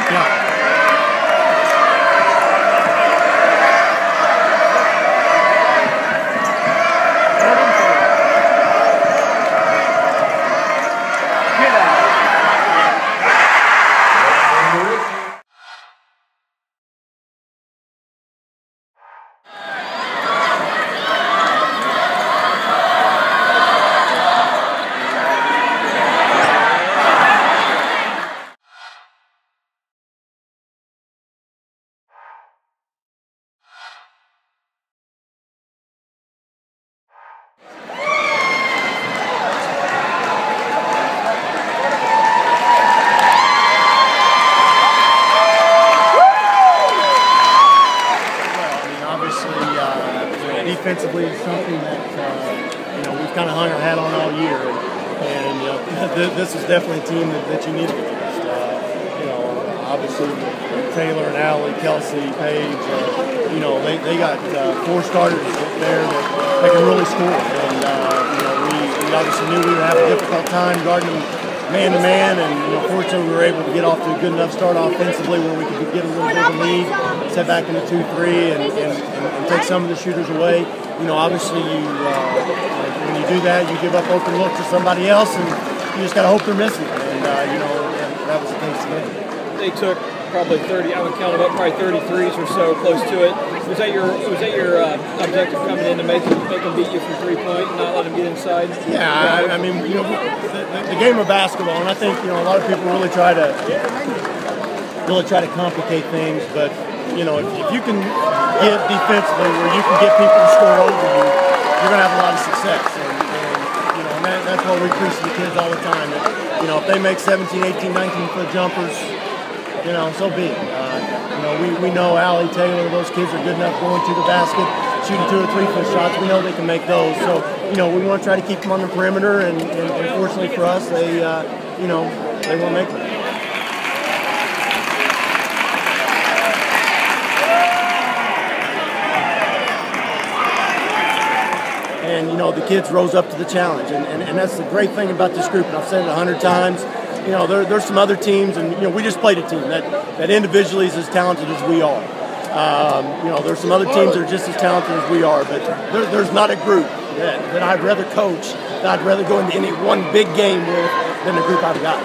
Yeah. Defensively is something that we've kind of hung our hat on all year, and this is definitely a team that you need against. Obviously Taylor and Allie, Kelsey, Paige, they got 4 starters there that can really score, and we obviously knew we would have a difficult time guarding them man-to-man, and fortunately we were able to get off to a good enough start offensively where we could get a little bit of a lead, set back into 2-3, and take some of the shooters away. Obviously when you do that, you give up open looks to somebody else, and you just got to hope they're missing. And that was the case today. They took probably 30. I would count them up, probably 33s or so, close to it. Was that your objective coming in to make them beat you from 3-point and not let them get inside? Yeah, I mean, the game of basketball, and I think a lot of people really try to complicate things, but if you can get defensively where you can get people to score over you, you're going to have a lot of success. And that's what we preach to the kids all the time. That, if they make 17, 18, 19-foot jumpers, so be it. We know Allie, Taylor, those kids are good enough going to the basket, shooting 2 or 3-foot shots. We know they can make those. So, we want to try to keep them on the perimeter, and fortunately for us, they won't make them. And, the kids rose up to the challenge. And that's the great thing about this group. And I've said it 100 times. There's some other teams, and, we just played a team that individually is as talented as we are. There's some other teams that are just as talented as we are. But there's not a group that I'd rather coach, that I'd rather go into any one big game with than the group I've got.